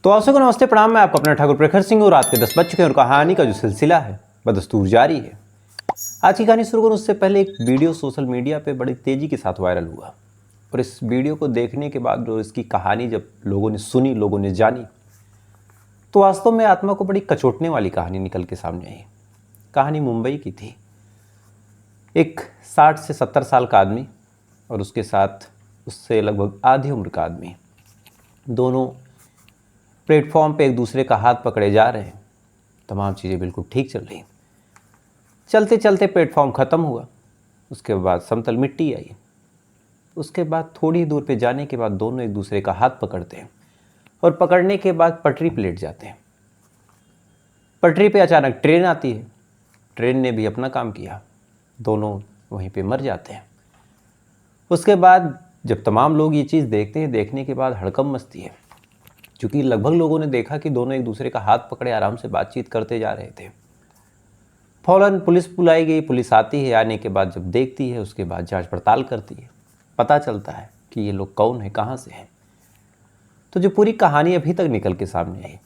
तो आप सबको नमस्ते प्रणाम। मैं आपका अपना ठाकुर प्रखर सिंह और रात के 10 बज चुके हैं और कहानी का जो सिलसिला है बदस्तूर जारी है। आज की कहानी शुरू करूँ उससे पहले एक वीडियो सोशल मीडिया पे बड़ी तेज़ी के साथ वायरल हुआ और इस वीडियो को देखने के बाद जो इसकी कहानी जब लोगों ने सुनी, लोगों ने जानी, तो वास्तव में आत्मा को बड़ी कचोटने वाली कहानी निकल के सामने आई। कहानी मुंबई की थी। एक 60 से 70 साल का आदमी और उसके साथ उससे लगभग आधी उम्र का आदमी, दोनों प्लेटफॉर्म पे एक दूसरे का हाथ पकड़े जा रहे हैं। तमाम चीज़ें बिल्कुल ठीक चल रही। चलते चलते प्लेटफॉर्म ख़त्म हुआ, उसके बाद समतल मिट्टी आई। उसके बाद थोड़ी दूर पे जाने के बाद दोनों एक दूसरे का हाथ पकड़ते हैं और पकड़ने के बाद पटरी पे लेट जाते हैं। पटरी पे अचानक ट्रेन आती है। ट्रेन ने भी अपना काम किया, दोनों वहीं पे मर जाते हैं। उसके बाद जब तमाम लोग ये चीज़ देखते हैं, देखने के बाद हड़कंप मचती है, क्योंकि लगभग लोगों ने देखा कि दोनों एक दूसरे का हाथ पकड़े आराम से बातचीत करते जा रहे थे। फौरन पुलिस बुलाई गई। पुलिस आती है, आने के बाद जब देखती है उसके बाद जांच पड़ताल करती है। पता चलता है कि ये लोग कौन है, कहाँ से हैं। तो जो पूरी कहानी अभी तक निकल के सामने आई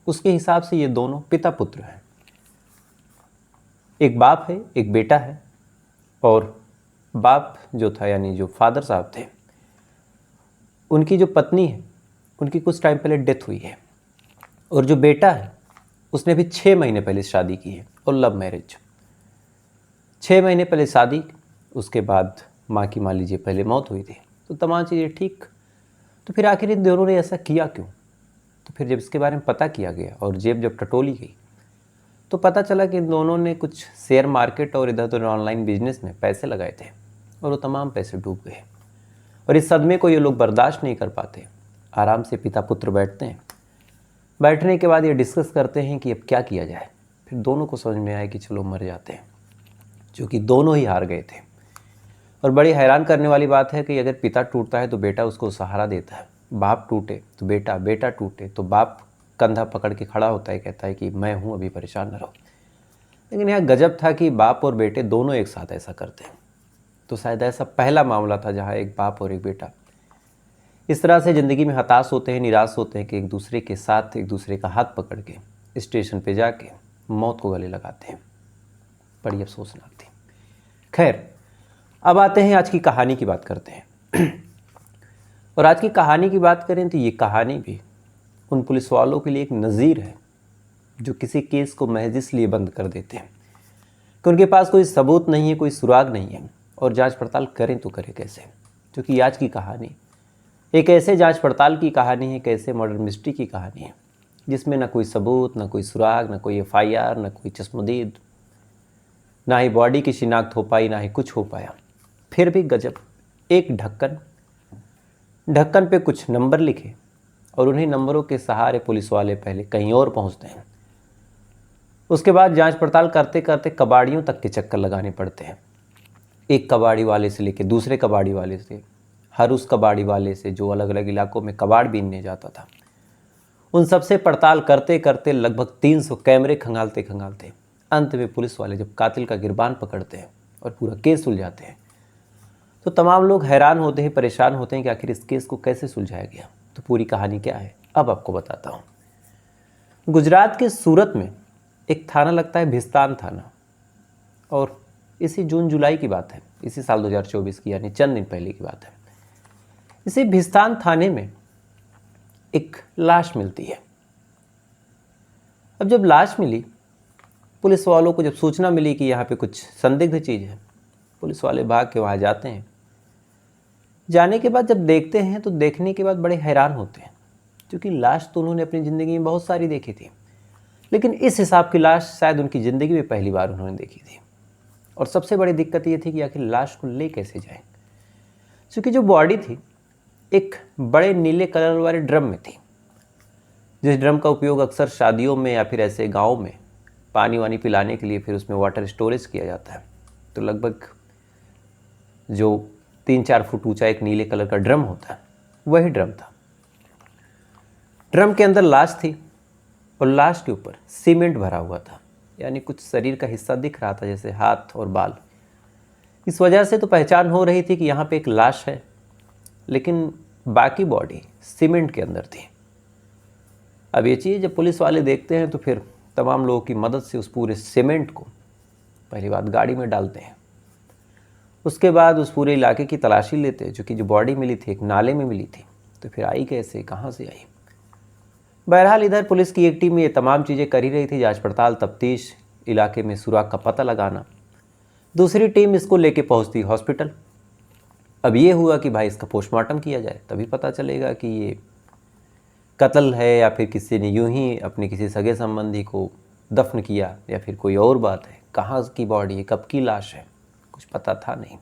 उसके हिसाब से ये दोनों पिता पुत्र हैं। एक बाप है, एक बेटा है। और बाप जो था यानी जो फादर साहब थे, उनकी जो पत्नी है उनकी कुछ टाइम पहले डेथ हुई है। और जो बेटा है उसने भी 6 महीने पहले शादी की है और लव मैरिज। 6 महीने पहले शादी, उसके बाद माँ की मान लीजिए पहले मौत हुई थी। तो तमाम चीज़ें ठीक। तो फिर आखिर इन दोनों ने ऐसा किया क्यों? तो फिर जब इसके बारे में पता किया गया और जेब जब टटोली गई तो पता चला कि इन दोनों ने कुछ शेयर मार्केट और इधर उधर ऑनलाइन बिजनेस में पैसे लगाए थे और वो तमाम पैसे डूब गए। और इस सदमे को ये लोग बर्दाश्त नहीं कर पाते। आराम से पिता पुत्र बैठते हैं। बैठने के बाद ये डिस्कस करते हैं कि अब क्या किया जाए। फिर दोनों को समझ में आया कि चलो मर जाते हैं, क्योंकि दोनों ही हार गए थे। और बड़ी हैरान करने वाली बात है कि अगर पिता टूटता है तो बेटा उसको सहारा देता है, बाप टूटे तो बेटा, बेटा टूटे तो बाप कंधा पकड़ के खड़ा होता है, कहता है कि मैं हूँ, अभी परेशान न रहो। लेकिन यहाँ गजब था कि बाप और बेटे दोनों एक साथ ऐसा करते हैं। तो शायद ऐसा पहला मामला था जहाँ एक बाप और एक बेटा इस तरह से ज़िंदगी में हताश होते हैं, निराश होते हैं कि एक दूसरे के साथ एक दूसरे का हाथ पकड़ के स्टेशन पे जाके मौत को गले लगाते हैं। बड़ी अफसोसनाक थी। खैर, अब आते हैं आज की कहानी की बात करते हैं। और आज की कहानी की बात करें तो ये कहानी भी उन पुलिस वालों के लिए एक नज़ीर है जो किसी केस को महज इसलिए बंद कर देते हैं कि उनके पास कोई सबूत नहीं है, कोई सुराग नहीं है। और जांच पड़ताल करें तो करें कैसे? क्योंकि आज की कहानी एक ऐसे जांच पड़ताल की कहानी है, एक ऐसे मर्डर मिस्ट्री की कहानी है जिसमें ना कोई सबूत, ना कोई सुराग, ना कोई FIR, ना कोई चश्मदीद, ना ही बॉडी की शिनाख्त हो पाई, ना ही कुछ हो पाया। फिर भी गजब, एक ढक्कन पे कुछ नंबर लिखे और उन्हीं नंबरों के सहारे पुलिस वाले पहले कहीं और पहुंचते हैं। उसके बाद जांच पड़ताल करते करते कबाड़ियों तक के चक्कर लगाने पड़ते हैं। एक कबाड़ी वाले से लेकर दूसरे कबाड़ी वाले से, हर उस कबाड़ी वाले से जो अलग अलग इलाकों में कबाड़ बीनने जाता था, उन सब से पड़ताल करते करते लगभग 300 कैमरे खंगालते खंगालते अंत में पुलिस वाले जब कातिल का गिरबान पकड़ते हैं और पूरा केस सुलझाते हैं तो तमाम लोग हैरान होते हैं, परेशान होते हैं कि आखिर इस केस को कैसे सुलझाया गया। तो पूरी कहानी क्या है अब आपको बताता हूँ। गुजरात के सूरत में एक थाना लगता है, भिस्तान थाना। और इसी जून जुलाई की बात है, इसी साल 2024 की, यानी चंद दिन पहले की बात है। इसी भिस्तान थाने में एक लाश मिलती है। अब जब लाश मिली, पुलिस वालों को जब सूचना मिली कि यहाँ पे कुछ संदिग्ध चीज़ है, पुलिस वाले भाग के वहाँ जाते हैं। जाने के बाद जब देखते हैं तो देखने के बाद बड़े हैरान होते हैं, क्योंकि लाश तो उन्होंने अपनी ज़िंदगी में बहुत सारी देखी थी, लेकिन इस हिसाब की लाश शायद उनकी ज़िंदगी में पहली बार उन्होंने देखी थी। और सबसे बड़ी दिक्कत ये थी कि आखिर लाश को ले कैसे जाएं, क्योंकि जो बॉडी थी एक बड़े नीले कलर वाले ड्रम में थी, जिस ड्रम का उपयोग अक्सर शादियों में या फिर ऐसे गाँव में पानी वानी पिलाने के लिए फिर उसमें वाटर स्टोरेज किया जाता है। तो लगभग जो 3-4 फुट ऊंचा एक नीले कलर का ड्रम होता है, वही ड्रम था। ड्रम के अंदर लाश थी और लाश के ऊपर सीमेंट भरा हुआ था, यानी कुछ शरीर का हिस्सा दिख रहा था जैसे हाथ और बाल। इस वजह से तो पहचान हो रही थी कि यहाँ पे एक लाश है, लेकिन बाकी बॉडी सीमेंट के अंदर थी। अब ये चीज़ जब पुलिस वाले देखते हैं तो फिर तमाम लोगों की मदद से उस पूरे सीमेंट को पहली बात गाड़ी में डालते हैं। उसके बाद उस पूरे इलाके की तलाशी लेते हैं, चूँकि जो बॉडी मिली थी एक नाले में मिली थी, तो फिर आई कैसे, कहाँ से आई। बहरहाल इधर पुलिस की एक टीम ये तमाम चीज़ें कर ही रही थी, जांच पड़ताल, तफ्तीश, इलाके में सुराग का पता लगाना। दूसरी टीम इसको लेके पहुंचती हॉस्पिटल। अब ये हुआ कि भाई इसका पोस्टमार्टम किया जाए, तभी पता चलेगा कि ये कत्ल है या फिर किसी ने यूं ही अपने किसी सगे संबंधी को दफन किया या फिर कोई और बात है। कहाँ की बॉडी है, कब की लाश है, कुछ पता था नहीं।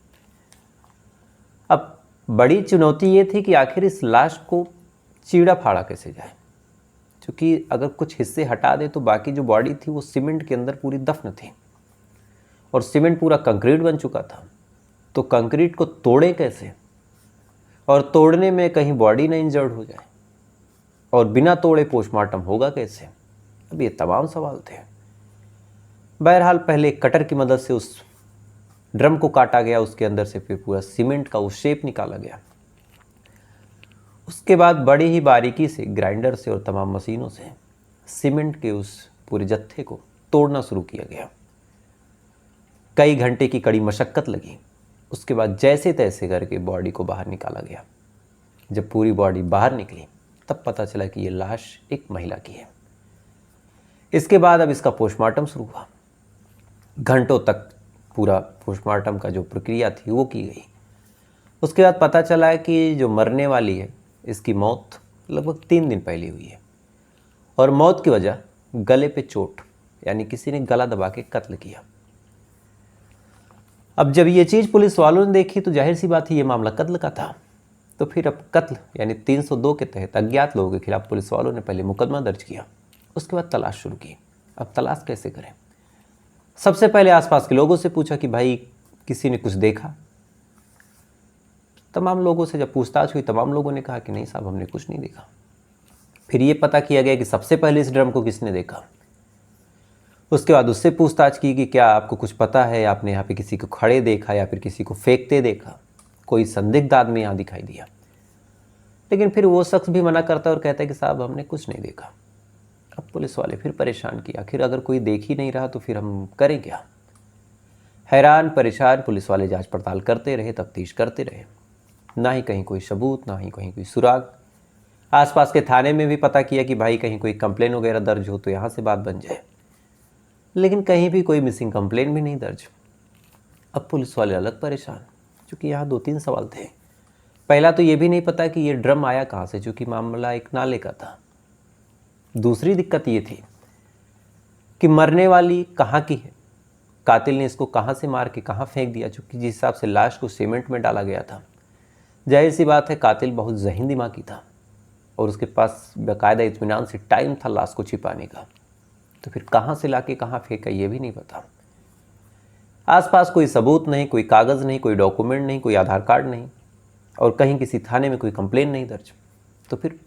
अब बड़ी चुनौती ये थी कि आखिर इस लाश को चीड़ा फाड़ा कैसे जाए, क्योंकि अगर कुछ हिस्से हटा दे तो बाकी जो बॉडी थी वो सीमेंट के अंदर पूरी दफन थी और सीमेंट पूरा कंक्रीट बन चुका था। तो कंक्रीट को तोड़े कैसे, और तोड़ने में कहीं बॉडी ना इंजर्ड हो जाए, और बिना तोड़े पोस्टमार्टम होगा कैसे। अब ये तमाम सवाल थे। बहरहाल पहले कटर की मदद से उस ड्रम को काटा गया, उसके अंदर से फिर पूरा सीमेंट का वो शेप निकाला गया। उसके बाद बड़ी ही बारीकी से ग्राइंडर से और तमाम मशीनों से सीमेंट के उस पूरे जत्थे को तोड़ना शुरू किया गया। कई घंटे की कड़ी मशक्क़त लगी। उसके बाद जैसे तैसे करके बॉडी को बाहर निकाला गया। जब पूरी बॉडी बाहर निकली तब पता चला कि ये लाश एक महिला की है। इसके बाद अब इसका पोस्टमार्टम शुरू हुआ। घंटों तक पूरा पोस्टमार्टम का जो प्रक्रिया थी वो की गई। उसके बाद पता चला कि जो मरने वाली है इसकी मौत लगभग 3 दिन पहले हुई है, और मौत की वजह गले पे चोट, यानी किसी ने गला दबा के कत्ल किया। अब जब ये चीज़ पुलिस वालों ने देखी तो जाहिर सी बात है ये मामला कत्ल का था। तो फिर अब कत्ल यानी 302 के तहत अज्ञात लोगों के खिलाफ पुलिस वालों ने पहले मुकदमा दर्ज किया। उसके बाद तलाश शुरू की। अब तलाश कैसे करें। सबसे पहले आसपास के लोगों से पूछा कि भाई किसी ने कुछ देखा। तमाम लोगों से जब पूछताछ हुई तमाम लोगों ने कहा कि नहीं साहब, हमने कुछ नहीं देखा। फिर ये पता किया गया कि सबसे पहले इस ड्रम को किसने देखा। उसके बाद उससे पूछताछ की कि क्या आपको कुछ पता है, आपने यहाँ पे किसी को खड़े देखा या फिर किसी को फेंकते देखा, कोई संदिग्ध आदमी यहाँ दिखाई दिया। लेकिन फिर वो शख्स भी मना करता है और कहता है कि साहब हमने कुछ नहीं देखा। अब पुलिस वाले फिर परेशान किया, आखिर अगर कोई देख ही नहीं रहा तो फिर हम करें क्या। हैरान परेशान पुलिस वाले जांच पड़ताल करते रहे, तफ्तीश करते रहे। ना ही कहीं कोई सबूत, ना ही कहीं कोई सुराग। आसपास के थाने में भी पता किया कि भाई कहीं कोई कंप्लेन वगैरह दर्ज हो तो यहाँ से बात बन जाए, लेकिन कहीं भी कोई मिसिंग कंप्लेन भी नहीं दर्ज। अब पुलिस वाले अलग परेशान, क्योंकि यहाँ 2-3 सवाल थे। पहला तो ये भी नहीं पता कि ये ड्रम आया कहाँ से, क्योंकि मामला एक नाले का था। दूसरी दिक्कत ये थी कि मरने वाली कहाँ की है, कातिल ने इसको कहाँ से मार के कहाँ फेंक दिया। चूँकि जिस हिसाब से लाश को सीमेंट में डाला गया था, जाहिर सी बात है कातिल बहुत ज़हीन दिमागी था और उसके पास बाकायदा इत्मीनान से टाइम था लाश को छिपाने का। तो फिर कहाँ से लाके कहाँ फेंका ये भी नहीं पता। आसपास कोई सबूत नहीं, कोई कागज़ नहीं, कोई डॉक्यूमेंट नहीं, कोई आधार कार्ड नहीं, और कहीं किसी थाने में कोई कंप्लेन नहीं दर्ज। तो फिर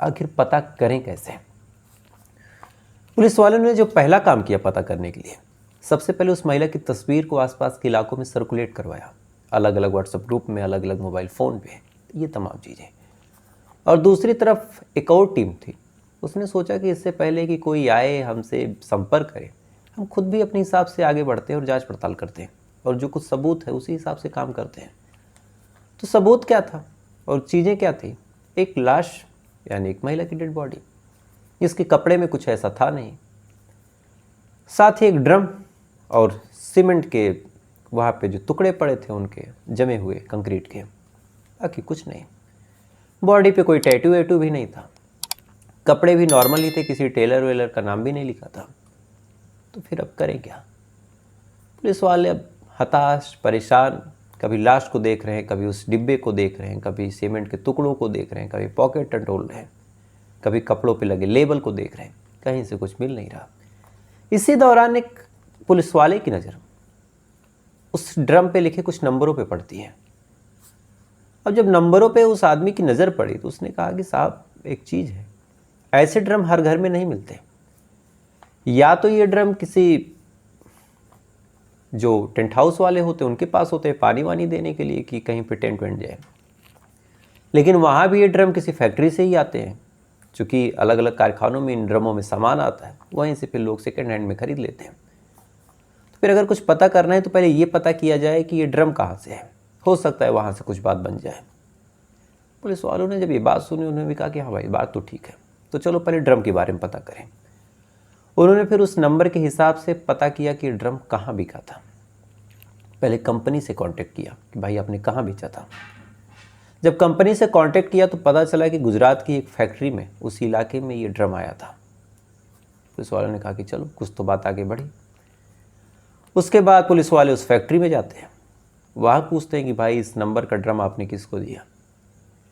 आखिर पता करें कैसे। पुलिस वालों ने जो पहला काम किया पता करने के लिए, सबसे पहले उस महिला की तस्वीर को आसपास के इलाकों में सर्कुलेट करवाया, अलग अलग व्हाट्सएप ग्रुप में, अलग अलग मोबाइल फ़ोन पे, ये तमाम चीज़ें। और दूसरी तरफ एक और टीम थी, उसने सोचा कि इससे पहले कि कोई आए हमसे संपर्क करे, हम खुद भी अपने हिसाब से आगे बढ़ते हैं और जांच पड़ताल करते हैं, और जो कुछ सबूत है उसी हिसाब से काम करते हैं। तो सबूत क्या था और चीज़ें क्या थी। एक लाश यानी एक महिला की डेड बॉडी, जिसके कपड़े में कुछ ऐसा था नहीं, साथ ही एक ड्रम और सीमेंट के वहाँ पे जो टुकड़े पड़े थे उनके जमे हुए कंक्रीट के, बाकी कुछ नहीं। बॉडी पे कोई टैटू वैटू भी नहीं था, कपड़े भी नॉर्मल ही थे, किसी टेलर वेलर का नाम भी नहीं लिखा था। तो फिर अब करें क्या। पुलिस वाले अब हताश परेशान, कभी लाश को देख रहे हैं, कभी उस डिब्बे को देख रहे हैं, कभी सीमेंट के टुकड़ों को देख रहे हैं, कभी पॉकेट टटोल रहे हैं, कभी कपड़ों पे लगे लेबल को देख रहे हैं, कहीं से कुछ मिल नहीं रहा। इसी दौरान एक पुलिस वाले की नज़र उस ड्रम पे लिखे कुछ नंबरों पे पड़ती है। अब जब नंबरों पे उस आदमी की नज़र पड़ी तो उसने कहा कि साहब एक चीज़ है, ऐसे ड्रम हर घर में नहीं मिलते। या तो ये ड्रम किसी जो टेंट हाउस वाले होते हैं उनके पास होते हैं पानी वानी देने के लिए कि कहीं पे टेंट वेंट जाए, लेकिन वहाँ भी ये ड्रम किसी फैक्ट्री से ही आते हैं, चूँकि अलग अलग कारखानों में इन ड्रमों में सामान आता है, वहीं से फिर लोग सेकेंड हैंड में ख़रीद लेते हैं। तो फिर अगर कुछ पता करना है तो पहले ये पता किया जाए कि ये ड्रम कहाँ से है, हो सकता है वहाँ से कुछ बात बन जाए। पुलिस वालों ने जब ये बात सुनी, उन्होंने भी कहा कि हाँ भाई बात तो ठीक है, तो चलो पहले ड्रम के बारे में पता करें। उन्होंने फिर उस नंबर के हिसाब से पता किया कि ड्रम कहाँ बिका था। पहले कंपनी से कांटेक्ट किया कि भाई आपने कहाँ बेचा था। जब कंपनी से कांटेक्ट किया तो पता चला कि गुजरात की एक फैक्ट्री में, उस इलाके में ये ड्रम आया था। पुलिस वालों ने कहा कि चलो कुछ तो बात आगे बढ़ी। उसके बाद पुलिस वाले उस फैक्ट्री में जाते हैं, वहाँ पूछते हैं कि भाई इस नंबर का ड्रम आपने किसको दिया।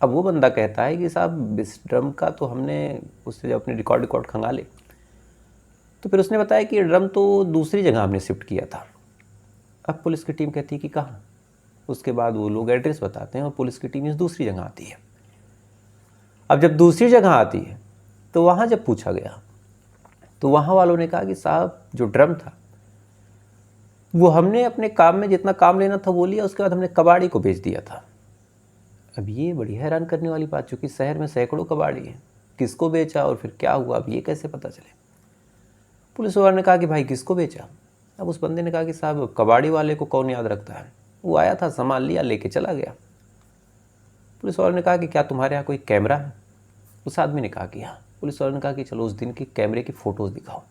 अब वो बंदा कहता है कि साहब इस ड्रम का तो हमने उससे जब अपने रिकॉर्ड खंगाले तो फिर उसने बताया कि ये ड्रम तो दूसरी जगह हमने शिफ्ट किया था। अब पुलिस की टीम कहती है कि कहाँ। उसके बाद वो लोग एड्रेस बताते हैं और पुलिस की टीम इस दूसरी जगह आती है। अब जब दूसरी जगह आती है तो वहाँ जब पूछा गया तो वहाँ वालों ने कहा कि साहब जो ड्रम था वो हमने अपने काम में जितना काम लेना था वो लिया, उसके बाद हमने कबाड़ी को बेच दिया था। अब ये बड़ी हैरान करने वाली बात, चूँकि शहर में सैकड़ों कबाड़ी हैं, किसको बेचा और फिर क्या हुआ, अब ये कैसे पता चले। पुलिस वाले ने कहा कि भाई किसको बेचा। अब उस बंदे ने कहा कि साहब कबाड़ी वाले को कौन याद रखता है, वो आया था, सामान लिया, लेके चला गया। पुलिस वाले ने कहा कि क्या तुम्हारे यहाँ कोई कैमरा है। उस आदमी ने कहा कि हाँ। पुलिस वाले ने कहा कि चलो उस दिन की कैमरे की फ़ोटोज़ दिखाओ।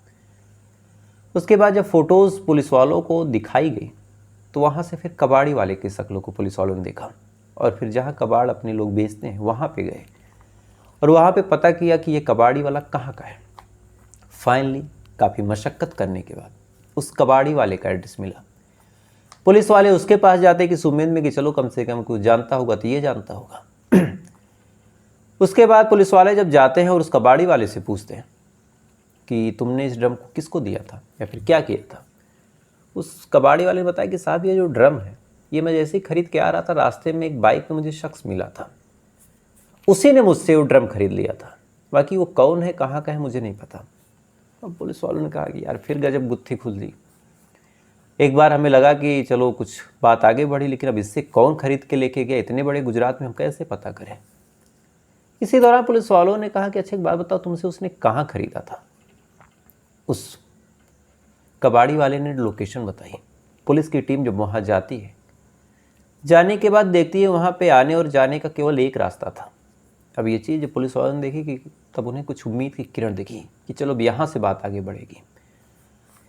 उसके बाद जब फ़ोटोज़ पुलिस वालों को दिखाई गई तो वहाँ से फिर कबाड़ी वाले की शक्लों को पुलिस वालों ने देखा और फिर जहाँ कबाड़ अपने लोग बेचते हैं वहाँ पे गए और वहाँ पे पता किया कि ये कबाड़ी वाला कहाँ का है। फाइनली काफ़ी मशक्क़त करने के बाद उस कबाड़ी वाले का एड्रेस मिला। पुलिस वाले उसके पास जाते कि इस उम्मीद में कि चलो कम से कम कुछ जानता होगा तो ये जानता होगा। उसके बाद पुलिस वाले जब जाते हैं और उस कबाड़ी वाले से पूछते हैं कि तुमने इस ड्रम को किसको दिया था या फिर क्या किया था। उस कबाड़ी वाले ने बताया कि साहब ये जो ड्रम है ये मैं जैसे ही खरीद के आ रहा था, रास्ते में एक बाइक में मुझे शख्स मिला था, उसी ने मुझसे वो ड्रम खरीद लिया था, बाकी वो कौन है कहाँ का है मुझे नहीं पता। अब पुलिस वालों ने कहा कि यार फिर गजब गुत्थी खुल दी। एक बार हमें लगा कि चलो कुछ बात आगे बढ़ी, लेकिन अब इससे कौन खरीद के लेके गया, इतने बड़े गुजरात में हम कैसे पता करें। इसी दौरान पुलिस वालों ने कहा कि अच्छा एक बात बताओ, तुमसे उसने कहाँ खरीदा था। उस कबाड़ी वाले ने लोकेशन बताई। पुलिस की टीम जब वहाँ जाती है, जाने के बाद देखती है वहाँ पे आने और जाने का केवल एक रास्ता था। अब ये चीज़ जब पुलिस वालों ने देखी कि तब उन्हें कुछ उम्मीद की किरण दिखी कि चलो अब यहाँ से बात आगे बढ़ेगी।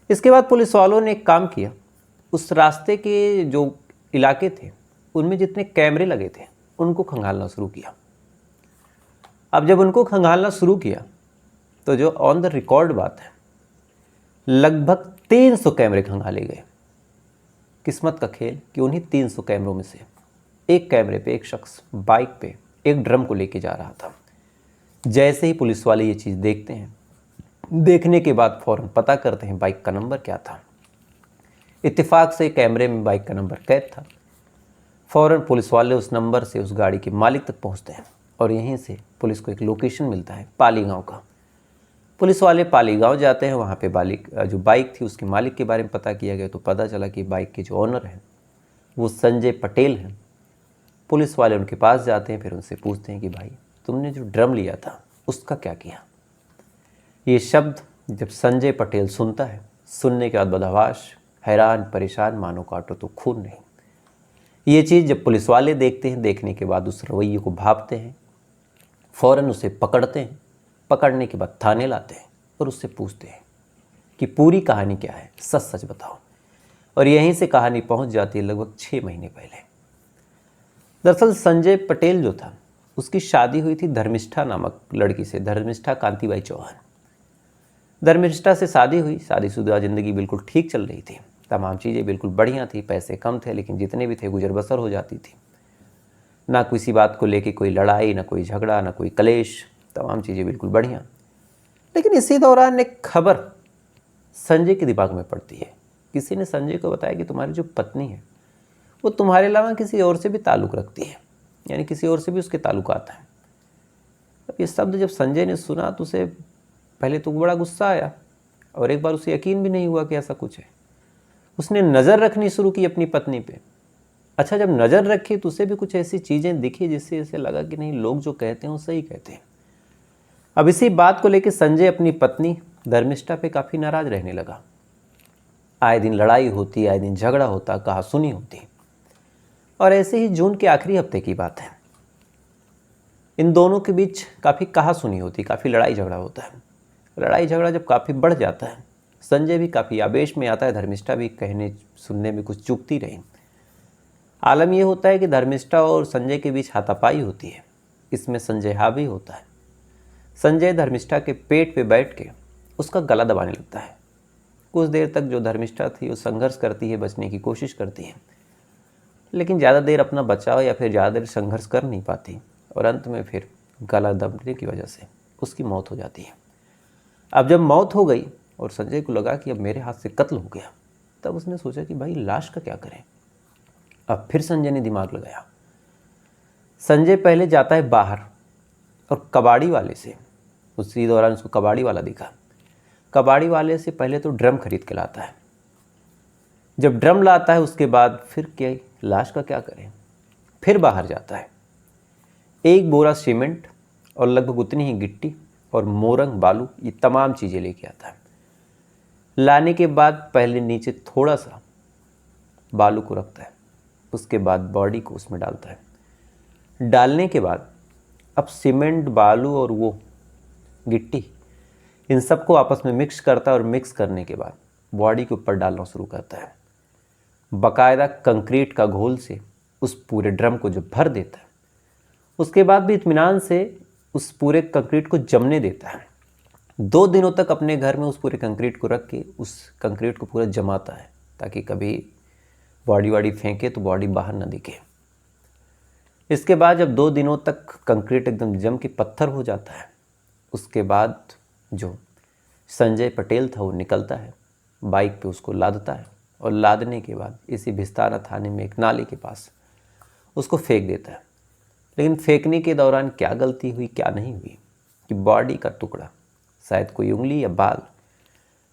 इसके बाद पुलिस वालों ने एक काम किया, उस रास्ते के जो इलाके थे उनमें जितने कैमरे लगे थे उनको खंगालना शुरू किया। अब जब उनको खंगालना शुरू किया तो जो ऑन द रिकॉर्ड बात है, लगभग 300 कैमरे खंगाले गए। किस्मत का खेल कि उन्हीं 300 कैमरों में से एक कैमरे पे एक शख्स बाइक पे एक ड्रम को लेके जा रहा था। जैसे ही पुलिस वाले ये चीज़ देखते हैं, देखने के बाद फ़ौरन पता करते हैं बाइक का नंबर क्या था। इत्तेफाक से कैमरे में बाइक का नंबर कैद था। फ़ौरन पुलिस वाले उस नंबर से उस गाड़ी के मालिक तक पहुंचते हैं और यहीं से पुलिस को एक लोकेशन मिलता है पाली गाँव का। पुलिस वाले पाली गाँव जाते हैं, वहाँ पे जो बाइक थी उसके मालिक के बारे में पता किया गया तो पता चला कि बाइक के जो ऑनर हैं वो संजय पटेल हैं। पुलिस वाले उनके पास जाते हैं, फिर उनसे पूछते हैं कि भाई तुमने जो ड्रम लिया था उसका क्या किया। ये शब्द जब संजय पटेल सुनता है, सुनने के बाद बदहवाश, हैरान परेशान, मानो काटो तो खून नहीं। ये चीज़ जब पुलिस वाले देखते हैं, देखने के बाद उस रवैये को भांपते हैं, फ़ौरन उसे पकड़ते हैं, पकड़ने के बाद थाने लाते हैं और उससे पूछते हैं कि पूरी कहानी क्या है, सच सच बताओ। और यहीं से कहानी पहुंच जाती है लगभग 6 महीने पहले। दरअसल संजय पटेल जो था उसकी शादी हुई थी धर्मिष्ठा नामक लड़की से, धर्मिष्ठा कांतिबाई चौहान। धर्मिष्ठा से शादी हुई, शादीशुदा ज़िंदगी बिल्कुल ठीक चल रही थी, तमाम चीज़ें बिल्कुल बढ़िया थी, पैसे कम थे लेकिन जितने भी थे गुजर बसर हो जाती थी। ना किसी बात को लेके कोई लड़ाई, ना कोई झगड़ा, ना कोई कलेश, तमाम चीज़ें बिल्कुल बढ़िया। लेकिन इसी दौरान एक खबर संजय के दिमाग में पड़ती है। किसी ने संजय को बताया कि तुम्हारी जो पत्नी है वो तुम्हारे अलावा किसी और से भी ताल्लुक़ रखती है, यानी किसी और से भी उसके ताल्लुकात हैं। अब ये शब्द जब संजय ने सुना तो उसे पहले तो बड़ा गुस्सा आया और एक बार उसे यकीन भी नहीं हुआ कि ऐसा कुछ है। उसने नज़र रखनी शुरू की अपनी पत्नी पे। अच्छा, जब नज़र रखी तो उसे भी कुछ ऐसी चीज़ें दिखी जिससे इसे लगा कि नहीं, लोग जो कहते हैं वो सही कहते हैं। अब इसी बात को लेकर संजय अपनी पत्नी धर्मिष्ठा पे काफ़ी नाराज़ रहने लगा। आए दिन लड़ाई होती, आए दिन झगड़ा होता, कहासुनी होती। और ऐसे ही जून के आखिरी हफ्ते की बात है, इन दोनों के बीच काफ़ी कहासुनी होती, काफ़ी लड़ाई झगड़ा होता है। लड़ाई झगड़ा जब काफ़ी बढ़ जाता है, संजय भी काफ़ी आवेश में आता है, धर्मिष्ठा भी कहने सुनने में कुछ चूकती रही। आलम यह होता है कि धर्मिष्ठा और संजय के बीच हाथापाई होती है। इसमें संजय हावी होता है। संजय धर्मिष्ठा के पेट पे बैठ के उसका गला दबाने लगता है। कुछ देर तक जो धर्मिष्ठा थी वो संघर्ष करती है, बचने की कोशिश करती है, लेकिन ज़्यादा देर अपना बचाव या फिर ज़्यादा देर संघर्ष कर नहीं पाती और अंत में फिर गला दबने की वजह से उसकी मौत हो जाती है। अब जब मौत हो गई और संजय को लगा कि अब मेरे हाथ से कत्ल हो गया, तब उसने सोचा कि भाई लाश का क्या करें। अब फिर संजय ने दिमाग लगाया। संजय पहले जाता है बाहर और कबाड़ी वाले से, उसी दौरान उसको कबाड़ी वाला दिखा, कबाड़ी वाले से पहले तो ड्रम खरीद के लाता है। जब ड्रम लाता है उसके बाद फिर क्या, लाश का क्या करें, फिर बाहर जाता है। एक बोरा सीमेंट और लगभग उतनी ही गिट्टी और मोरंग बालू, ये तमाम चीज़ें लेके आता है। लाने के बाद पहले नीचे थोड़ा सा बालू को रखता है, उसके बाद बॉडी को उसमें डालता है। डालने के बाद अब सीमेंट, बालू और वो गिट्टी, इन सबको आपस में मिक्स करता है और मिक्स करने के बाद बॉडी के ऊपर डालना शुरू करता है। बाकायदा कंक्रीट का घोल से उस पूरे ड्रम को जो भर देता है, उसके बाद भी इत्मीनान से उस पूरे कंक्रीट को जमने देता है। 2 दिनों तक अपने घर में उस पूरे कंक्रीट को रख के उस कंक्रीट को पूरा जमाता है, ताकि कभी बॉडी फेंके तो बॉडी बाहर ना दिखे। इसके बाद जब 2 दिनों तक कंक्रीट एकदम जम के पत्थर हो जाता है, उसके बाद जो संजय पटेल था वो निकलता है, बाइक पे उसको लादता है और लादने के बाद इसी भिस्तारा थाने में एक नाले के पास उसको फेंक देता है। लेकिन फेंकने के दौरान क्या गलती हुई क्या नहीं हुई कि बॉडी का टुकड़ा, शायद कोई उंगली या बाल,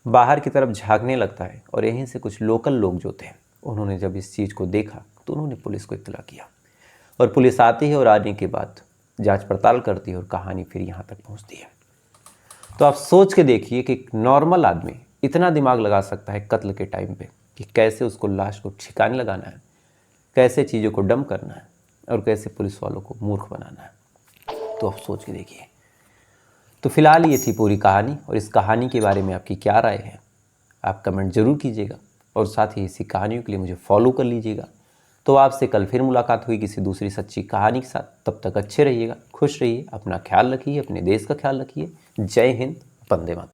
बाहर की तरफ झांकने लगता है। और यहीं से कुछ लोकल लोग जो थे, उन्होंने जब इस चीज़ को देखा तो उन्होंने पुलिस को इत्तला किया और पुलिस आती है और आने के बाद जांच पड़ताल करती है और कहानी फिर यहाँ तक पहुँचती है। तो आप सोच के देखिए कि एक नॉर्मल आदमी इतना दिमाग लगा सकता है कत्ल के टाइम पे कि कैसे उसको लाश को ठिकाने लगाना है, कैसे चीज़ों को डंप करना है और कैसे पुलिस वालों को मूर्ख बनाना है। तो आप सोच के देखिए। तो फिलहाल ये थी पूरी कहानी, और इस कहानी के बारे में आपकी क्या राय है आप कमेंट ज़रूर कीजिएगा, और साथ ही इसी कहानियों के लिए मुझे फॉलो कर लीजिएगा। तो आपसे कल फिर मुलाकात हुई किसी दूसरी सच्ची कहानी के साथ। तब तक अच्छे रहिएगा, खुश रहिए, अपना ख्याल रखिए, अपने देश का ख्याल रखिए। जय हिंद, वंदे मातरम।